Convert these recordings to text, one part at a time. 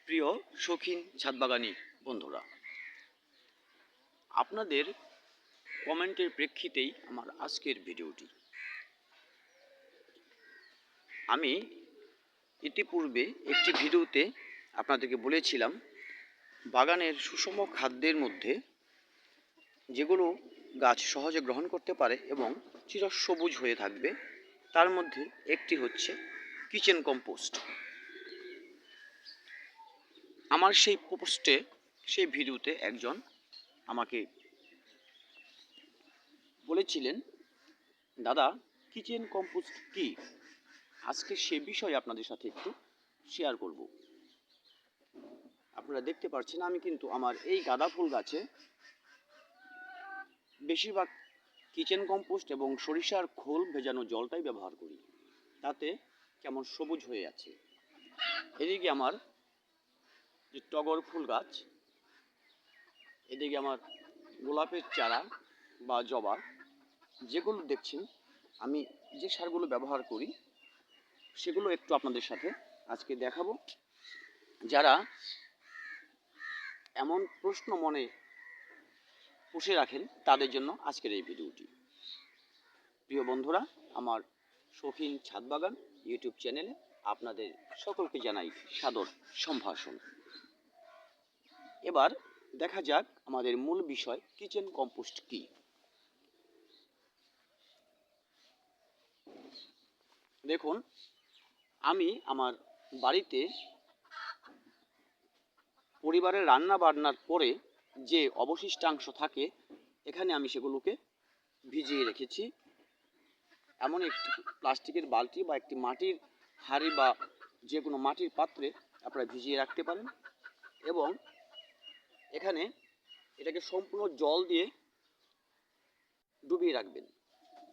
প্রিয় শৌখিন ছাদবাগানি বন্ধুরা, আপনাদের কমেন্টের প্রেক্ষিতেই আমার আজকের ভিডিওটি। আমি ইতিপূর্বে একটি ভিডিওতে আপনাদেরকে বলেছিলাম বাগানের সুষম খাদ্যের মধ্যে যেগুলো গাছ সহজে গ্রহণ করতে পারে এবং চিরসবুজ হয়ে থাকবে তার মধ্যে একটি হচ্ছে কিচেন কম্পোস্ট। আমার সেই ভিডিওতে একজন আমাকে বলেছিলেন, দাদা কিচেন কম্পোস্ট কি? আজকে সে বিষয়ে আপনাদের সাথে একটু শেয়ার করব। আপনারা দেখতে পাচ্ছেন আমি কিন্তু আমার এই গাঁদা ফুল গাছে বেশিরভাগ কিচেন কম্পোস্ট এবং সরিষার খোল ভেজানো জলটাই ব্যবহার করি, তাতে কেমন সবুজ হয়ে আছে। এদিকে আমার যে টগর ফুল গাছ, এদিকে আমার গোলাপের চারা বা জবা, যেগুলো দেখছেন আমি যে সারগুলো ব্যবহার করি সেগুলো একটু আপনাদের সাথে আজকে দেখাবো। যারা এমন প্রশ্ন মনে পুষে রাখেন তাদের জন্য আজকের এই ভিডিওটি। প্রিয় বন্ধুরা, আমার শৌখিন ছাদবাগান ইউটিউব চ্যানেলে আপনাদের সকলকে জানাই সাদর সম্ভাষণ। এবার দেখা যাক আমাদের মূল বিষয় কিচেন কম্পোস্ট কি। দেখুন, আমি আমার বাড়িতে পরিবারের রান্না বান্নার পরে যে অবশিষ্টাংশ থাকে, এখানে আমি সেগুলোকে ভিজিয়ে রেখেছি। এমন একটি প্লাস্টিকের বালতি বা একটি মাটির হাঁড়ি বা যে কোনো মাটির পাত্রে আপনারা ভিজিয়ে রাখতে পারেন এবং এখানে এটাকে সম্পূর্ণ জল দিয়ে ডুবিয়ে রাখবেন।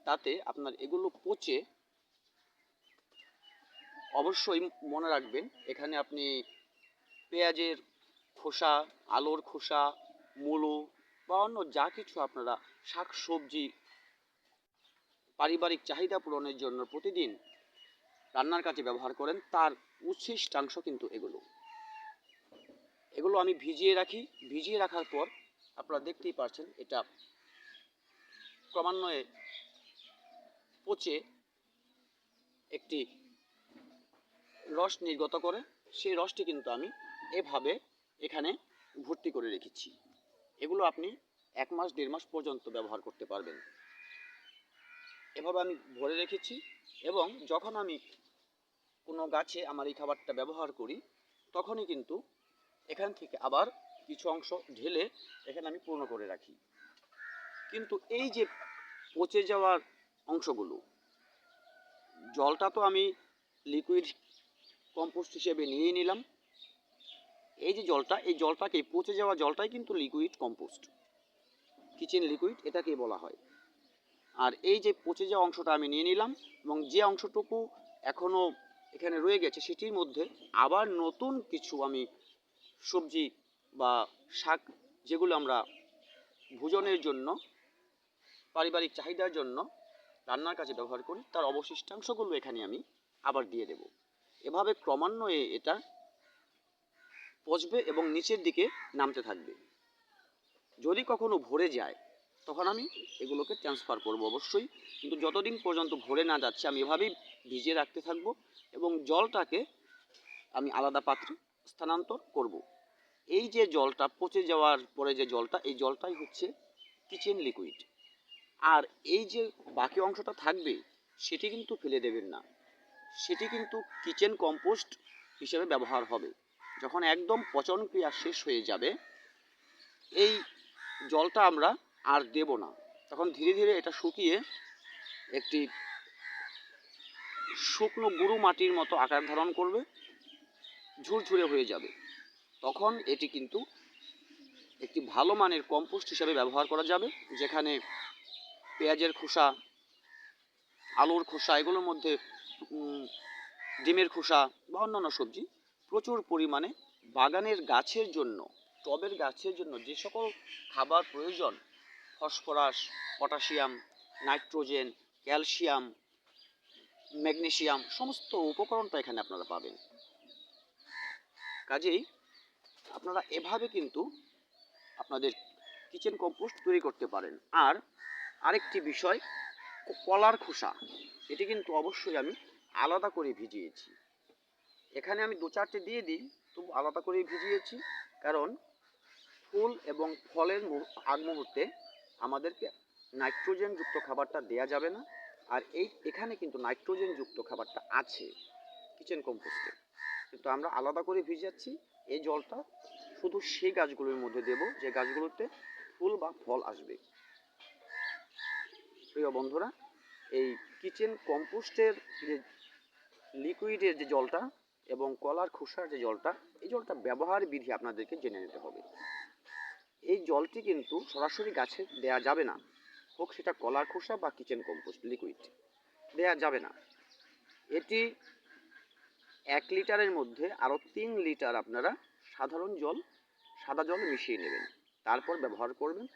তাতে আপনার এগুলো পচে, অবশ্যই মনে রাখবেন এখানে আপনি পেঁয়াজের খোসা, আলুর খোসা, মূলো বা অন্য যা কিছু আপনারা শাক সবজি পারিবারিক চাহিদা পূরণের জন্য প্রতিদিন রান্নার কাজে ব্যবহার করেন, তার উচ্ছিষ্টাংশ কিন্তু এগুলো আমি ভিজিয়ে রাখি। ভিজিয়ে রাখার পর আপনারা দেখতেই পাচ্ছেন এটা ক্রমান্বয়ে পচে একটি রস নির্গত করে। সেই রসটি কিন্তু আমি এভাবে এখানে ভর্তি করে রেখেছি। এগুলো আপনি 1 মাস 1.5 মাস পর্যন্ত ব্যবহার করতে পারবেন। এভাবে আমি ভরে রেখেছি এবং যখন আমি কোনো গাছে আমার এই খাবারটা ব্যবহার করি তখনই কিন্তু এখান থেকে আবার কিছু অংশ ঢেলে এখানে আমি পূর্ণ করে রাখি। কিন্তু এই যে পচে যাওয়ার অংশগুলো, জলটা তো আমি লিকুইড কম্পোস্ট হিসেবে নিয়েই নিলাম। এই যে জলটা, এই জলটাকে, পচে যাওয়া জলটাই কিন্তু লিকুইড কম্পোস্ট, কিচেন লিকুইড এটাকেই বলা হয়। আর এই যে পচে যাওয়া অংশটা আমি নিয়ে নিলাম এবং যে অংশটুকু এখনও এখানে রয়ে গেছে সেটির মধ্যে আবার নতুন কিছু আমি সবজি বা শাক, যেগুলো আমরা ভোজনের জন্য পারিবারিক চাহিদার জন্য রান্নার কাজে ব্যবহার করি, তার অবশিষ্টাংশগুলো এখানে আমি আবার দিয়ে দেব। এভাবে ক্রমান্বয়ে এটা পচবে এবং নিচের দিকে নামতে থাকবে। যদি কখনো ভরে যায় তখন আমি এগুলোকে ট্রান্সফার করব অবশ্যই, কিন্তু যতদিন পর্যন্ত ভরে না যাচ্ছে আমি এভাবেই ভিজিয়ে রাখতে থাকব এবং জলটাকে আমি আলাদা পাত্রে স্থানান্তর করব। এই যে জলটা পচে যাওয়ার পরে যে জলটা, এই জলটাই হচ্ছে কিচেন লিকুইড। আর এই যে বাকি অংশটা থাকবে সেটি কিন্তু ফেলে দেবেন না, সেটি কিন্তু কিচেন কম্পোস্ট হিসেবে ব্যবহার হবে। যখন একদম পচন ক্রিয়া শেষ হয়ে যাবে এই জলটা আমরা আর দেব না, তখন ধীরে ধীরে এটা শুকিয়ে একটি শুকনো গুঁড়ো মাটির মতো আকার ধারণ করবে, ঝুরঝুরে হয়ে যাবে। তখন এটি কিন্তু একটি ভালো মানের কম্পোস্ট হিসাবে ব্যবহার করা যাবে, যেখানে পেঁয়াজের খোসা, আলুর খোসা, এগুলোর মধ্যে ডিমের খোসা বা অন্যান্য সবজি প্রচুর পরিমাণে বাগানের গাছের জন্য, টবের গাছের জন্য যে সকল খাবার প্রয়োজন, phosphorus, potassium, nitrogen, calcium, magnesium, সমস্ত উপকরণটা এখানে আপনারা পাবেন। কাজেই আপনারা এভাবে কিন্তু আপনাদের কিচেন কম্পোস্ট তৈরি করতে পারেন। আর আরেকটি বিষয়, কলার খোসা, এটি কিন্তু অবশ্যই আমি আলাদা করে ভিজিয়েছি। এখানে আমি 2-4টে দিয়ে দিই, তবু আলাদা করে ভিজিয়েছি, কারণ ফুল এবং ফলের আগ মুহূর্তে আমাদেরকে নাইট্রোজেনযুক্ত খাবারটা দেয়া যাবে না। আর এখানে কিন্তু নাইট্রোজেনযুক্ত খাবারটা আছে কিচেন কম্পোস্টে, কিন্তু আমরা আলাদা করে ভিজাচ্ছি। এই জলটা শুধু সেই গাছগুলোর মধ্যে দেব যে গাছগুলোতে ফুল বা ফল আসবে। প্রিয় বন্ধুরা, এই কিচেন কম্পোস্টের যে লিকুইডের যে জলটা এবং কলার খোসার যে জলটা, এই জলটা ব্যবহার বিধি আপনাদেরকে জেনে নিতে হবে। এই জলটি কিন্তু সরাসরি গাছে দেয়া যাবে না, হোক সেটা কলার খোসা বা কিচেন কম্পোস্ট লিকুইড, দেয়া যাবে না। এটি 1 লিটারের মধ্যে আরও 3 লিটার আপনারা সাধারণ জল, সাদা জল মিশিয়ে নেবেন, তারপর ব্যবহার করবেন।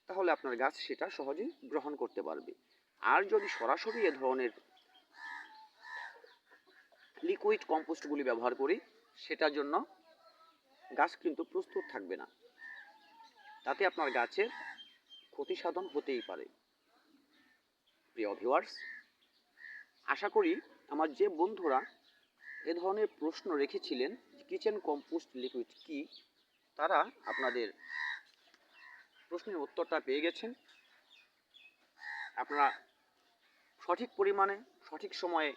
তাহলে আপনার গাছ সেটা সহজেই গ্রহণ করতে পারবে। আর যদি সরাসরি এ ধরনের লিকুইড কম্পোস্টগুলি ব্যবহার করি, সেটার জন্য গাছ কিন্তু প্রস্তুত থাকবে না, তাতে আপনার গাছের ক্ষতি সাধন হতেই পারে। প্রিয় ভিউয়ার্স, আশা করি আমার যে বন্ধুরা এ ধরনের প্রশ্ন রেখেছিলেন কিচেন কম্পোস্ট লিকুইড কি, তারা আপনাদের প্রশ্নের উত্তরটা পেয়ে গেছেন। আপনারা সঠিক পরিমাণে সঠিক সময়ে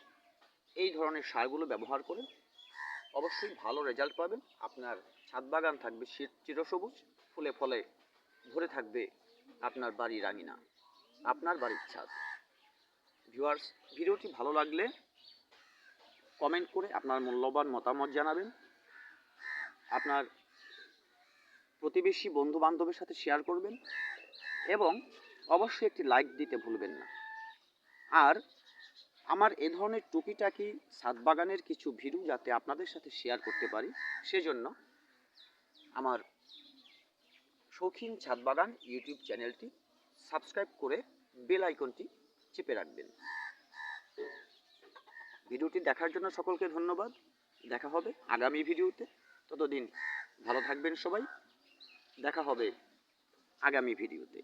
এই ধরনের সারগুলো ব্যবহার করে অবশ্যই ভালো রেজাল্ট পাবেন। আপনার ছাদ বাগান থাকবে চিরসবুজ, ফুলে ফলে ভরে থাকবে আপনার বাড়ির আঙিনা, আপনার বাড়ির ছাদ। ভিউয়ার্স, ভিডিওটি ভালো লাগলে কমেন্ট করে আপনার মূল্যবান মতামত জানাবেন। আপনার প্রতিবেশী বন্ধু বান্ধবের সাথে শেয়ার করবেন এবং অবশ্যই একটি লাইক দিতে ভুলবেন না। আর আমার এ ধরনের টুকিটাকি ছাদ বাগানের কিছু ভিডিও যাতে আপনাদের সাথে শেয়ার করতে পারি, সেজন্য আমার শৌখিন ছাদ বাগান ইউটিউব চ্যানেলটি সাবস্ক্রাইব করে বেল আইকনটি চেপে রাখবেন। ভিডিওটি দেখার জন্য সকলকে ধন্যবাদ। দেখা হবে আগামী ভিডিওতে। ততদিন ভালো থাকবেন সবাই। দেখা হবে আগামী ভিডিওতে।